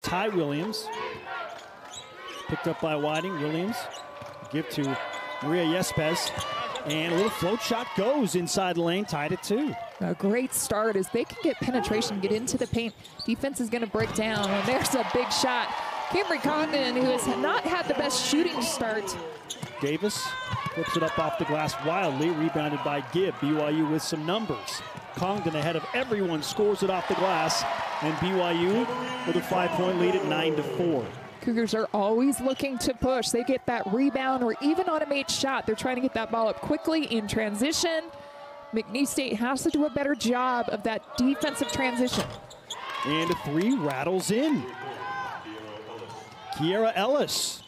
Ty Williams. Picked up by Whiting. Williams. Give to Maria Yespes. And a little float shot goes inside the lane, tied at 2. A great start as they can get penetration, get into the paint. Defense is going to break down. And there's a big shot. Camry Condon, who has not had the best shooting start. Davis flips it up off the glass wildly, rebounded by Gibb. BYU with some numbers. Congdon ahead of everyone, scores it off the glass, and BYU with a 5-point lead at 9-4. Cougars are always looking to push. They get that rebound or even on a made shot. They're trying to get that ball up quickly in transition. McNeese State has to do a better job of that defensive transition. And a 3 rattles in. Kiera Ellis.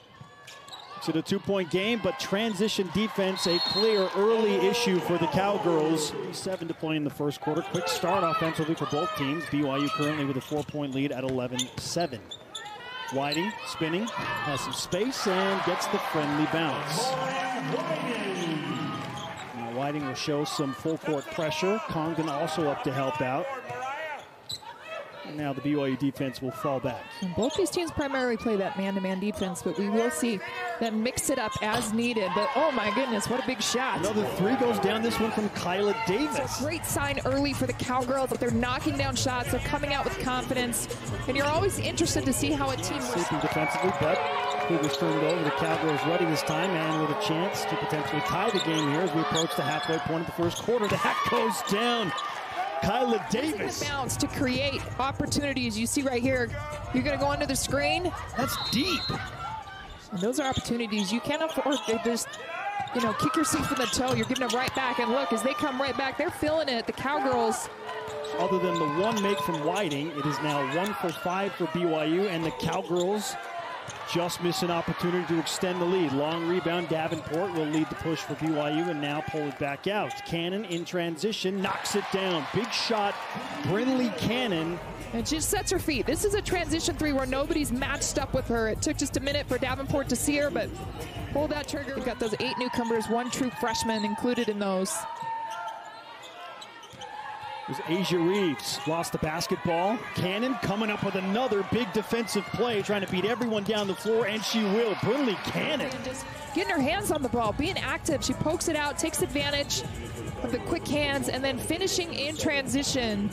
It's a 2-point game, but transition defense a clear early issue for the Cowgirls. 7 to play in the first quarter. Quick start offensively for both teams. BYU currently with a 4-point lead at 11-7. Whiting spinning, has some space, and gets the friendly bounce. Now Whiting will show some full court pressure. Congdon also up to help out. And now the BYU defense will fall back. And both these teams primarily play that man-to-man defense, but we will see them mix it up as needed. But oh my goodness, what a big shot. Another 3 goes down, this one from Kyla Davis. It's a great sign early for the Cowgirls that they're knocking down shots, they're coming out with confidence, and you're always interested to see how a team works. Sleeping defensively, but Cougars turned it over. The Cowgirls ready this time and with a chance to potentially tie the game here as we approach the halfway point of the first quarter. That goes down. Kyla Davis. Bounce to create opportunities. You see right here, you're going to go under the screen. That's deep. And those are opportunities. You can't afford to just, kick yourself in the toe. You're giving it right back. And look, as they come right back, they're feeling it. The Cowgirls. Other than the 1 make from Whiting, it is now 1 for 5 for BYU, and the Cowgirls just miss an opportunity to extend the lead. Long rebound, Davenport will lead the push for BYU and now pull it back out. Cannon in transition, knocks it down. Big shot, Brinley Cannon. And she just sets her feet. This is a transition 3 where nobody's matched up with her. It took just a minute for Davenport to see her, but pull that trigger. We've got those 8 newcomers, 1 true freshman included in those. It was Asia Reeves, lost the basketball. Cannon coming up with another big defensive play, trying to beat everyone down the floor, and she will. Brinley Cannon. Just getting her hands on the ball, being active. She pokes it out, takes advantage of the quick hands, and then finishing in transition.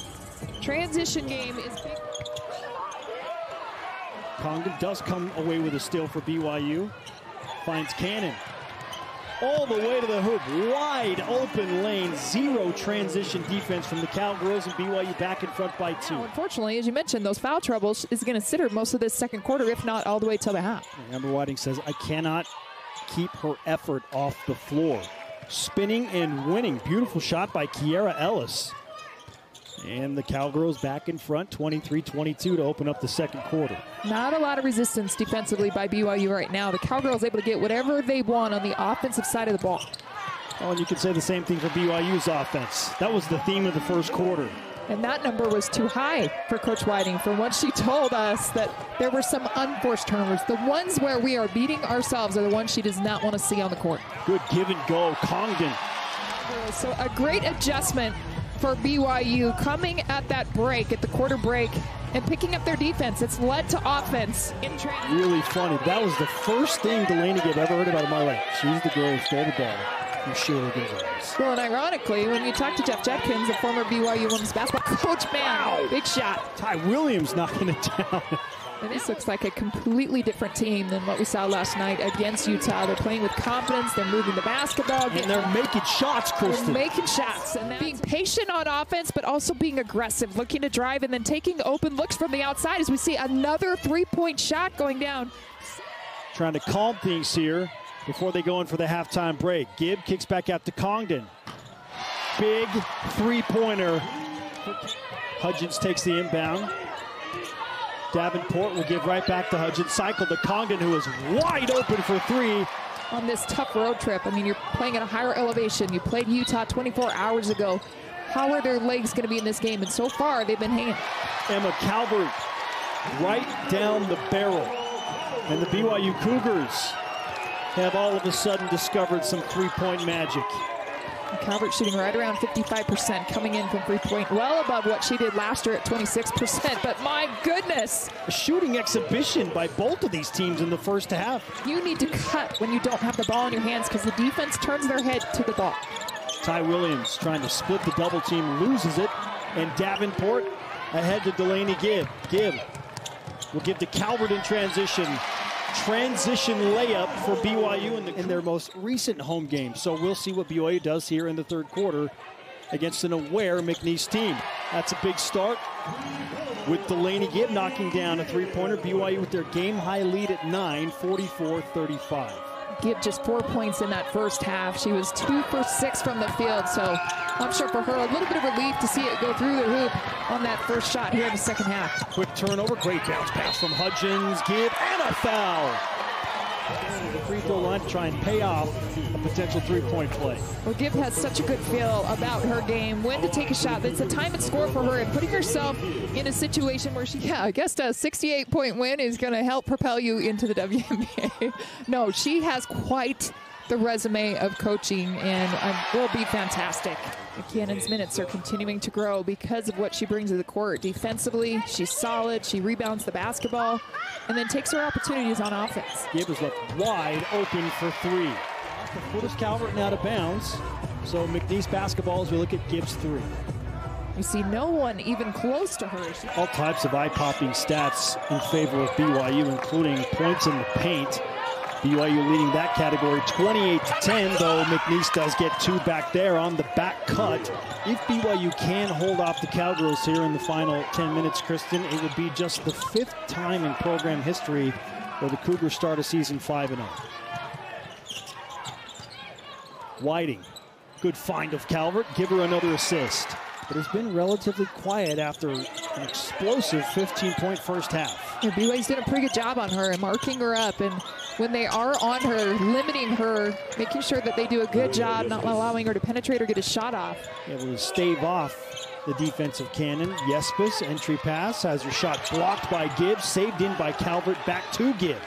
Transition game is big. Congdon does come away with a steal for BYU. Finds Cannon. All the way to the hoop, wide open lane, 0 transition defense from the Cowgirls, and BYU back in front by 2. Now, unfortunately, as you mentioned, those foul troubles is going to sit her most of this second quarter, if not all the way till the half. Amber Whiting says, I cannot keep her effort off the floor. Spinning and winning. Beautiful shot by Kiera Ellis. And the Cowgirls back in front, 23-22 to open up the second quarter. Not a lot of resistance defensively by BYU right now. The Cowgirls able to get whatever they want on the offensive side of the ball. Oh, and you could say the same thing for BYU's offense. That was the theme of the first quarter. And that number was too high for Coach Whiting. From what she told us, that there were some unforced turnovers. The ones where we are beating ourselves are the ones she does not want to see on the court. Good give and go, Congdon. So a great adjustment for BYU coming at that break, at the quarter break, and picking up their defense. It's led to offense in training. Really funny. That was the first thing Delaney Gibb ever heard about in my life. She's the girl who stole the ball from Sheila Gonzalez. Well, and ironically, when you talk to Jeff Jepkins, the former BYU women's basketball coach, man, big shot. Ty Williams knocking it down. And this looks like a completely different team than what we saw last night against Utah. They're playing with confidence. They're moving the basketball. And they're making shots, Kristen. They're making shots. And being patient on offense, but also being aggressive, looking to drive and then taking open looks from the outside as we see another 3-point shot going down. Trying to calm things here before they go in for the halftime break. Gibb kicks back out to Congdon. Big 3-pointer. Hudgens takes the inbound. Davenport will give right back to Hudgens. Cycle to Congdon, who is wide open for 3. On this tough road trip, I mean, you're playing at a higher elevation. You played Utah 24 hours ago. How are their legs going to be in this game? And so far, they've been hanging. Emma Calvert right down the barrel. And the BYU Cougars have all of a sudden discovered some 3-point magic. Calvert shooting right around 55%, coming in from three-point, well above what she did last year at 26%. But my goodness. A shooting exhibition by both of these teams in the first half. You need to cut when you don't have the ball in your hands because the defense turns their head to the ball. Ty Williams trying to split the double team, loses it. And Davenport ahead to Delaney Gibb. Gibb will give to Calvert in transition. Transition layup for BYU in their most recent home game. So we'll see what BYU does here in the third quarter against an aware McNeese team. That's a big start with Delaney Gibb knocking down a three-pointer. BYU with their game-high lead at 9, 44-35. Gibb just 4 points in that first half. She was 2 for 6 from the field, so I'm sure for her a little bit of relief to see it go through the hoop on that first shot here in the second half. Quick turnover, great bounce pass from Hudgens, Gibb, and a foul. The free throw line to try and pay off a potential three-point play. Well, Gibb has such a good feel about her game, when to take a shot. It's a time and score for her, and putting herself in a situation where she, I guess a 68-point win is going to help propel you into the WNBA. No, she has quite the resume of coaching and will be fantastic. Cannon's minutes are continuing to grow because of what she brings to the court. Defensively, she's solid. She rebounds the basketball and then takes her opportunities on offense. Gibb is left wide open for three. The foot is Calvert and out of bounds. So McNeese basketball as we look at Gibbs' three. You see no one even close to her. All types of eye-popping stats in favor of BYU, including points in the paint. BYU leading that category 28-10, though McNeese does get two back there on the back cut. If BYU can hold off the Cowgirls here in the final 10 minutes, Kristen, it would be just the 5th time in program history where the Cougars start a season 5-0. Whiting, good find of Calvert, give her another assist. But it's been relatively quiet after an explosive 15-point first half. Yeah, BYU's done a pretty good job on her and marking her up, and when they are on her, limiting her, making sure that they do a good job not allowing her to penetrate or get a shot off. Able to stave off the defensive cannon. Yespis, entry pass, has her shot blocked by Gibb, saved in by Calvert, back to Gibb.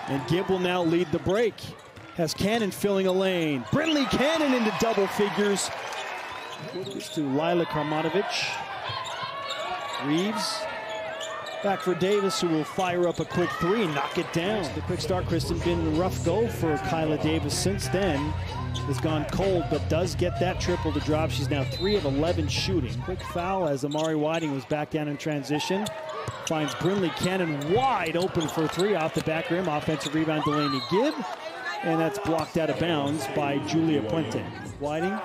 And Gibb will now lead the break. Has Cannon filling a lane. Brindley Cannon into double figures. Goes to Lila Karmanovich. Reeves. Back for Davis, who will fire up a quick three and knock it down. The quick start, Kristen, been a rough go for Kyla Davis since then. Has gone cold, but does get that triple to drop. She's now 3 of 11 shooting. Quick foul as Amari Whiting was back down in transition. Finds Brindley Cannon wide open for three off the back rim. Offensive rebound, Delaney Gibb. And that's blocked out of bounds by Julia Puente. Whiting.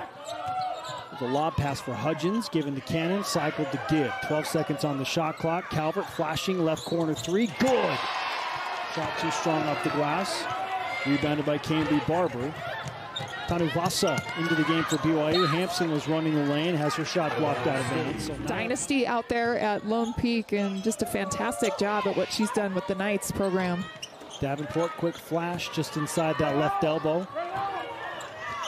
The lob pass for Hudgens, given to Cannon, cycled to Gibb. 12 seconds on the shot clock. Calvert flashing left corner three. Good. Shot too strong off the glass. Rebounded by Cambry Barber. Tanuvasa into the game for BYU. Hampson was running the lane, has her shot blocked out of bounds. So Dynasty out there at Lone Peak, and just a fantastic job at what she's done with the Knights program. Davenport, quick flash just inside that left elbow.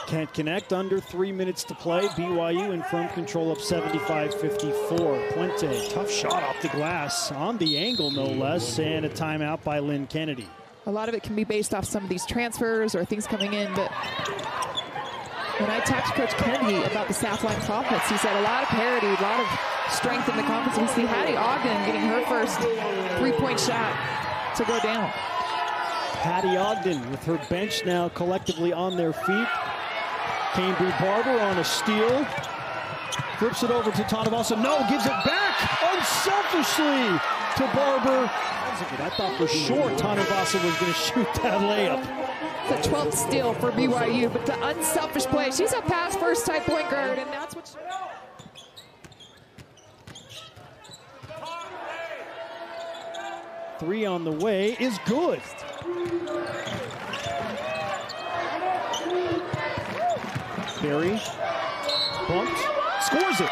Can't connect, under 3 minutes to play. BYU in front, control up 75-54. Puente, tough shot off the glass, on the angle no less, and a timeout by Lynn Kennedy. A lot of it can be based off some of these transfers or things coming in, but when I talked to Coach Kennedy about the Southline Profits, he said a lot of parity, a lot of strength in the conference. We see Hattie Ogden getting her first three-point shot to go down. Hattie Ogden with her bench now collectively on their feet. Cambry Barber on a steal. Flips it over to Tanuvasa. No, gives it back unselfishly to Barber. I thought for sure Tanuvasa was going to shoot that layup. The 12th steal for BYU, but the unselfish play. She's a pass first type point guard, and that's what Three on the way is good. Berry bumped, scores it.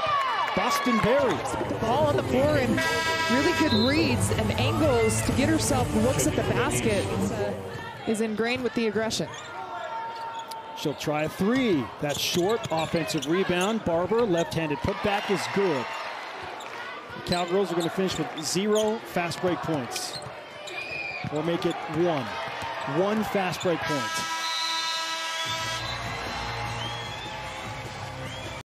Boston Berry. The ball on the floor and really good reads and angles to get herself looks at the basket. Is ingrained with the aggression. She'll try a three. That's short. Offensive rebound. Barber, left-handed putback is good. The Cowgirls are going to finish with 0 fast break points. Or make it 1. 1 fast break point.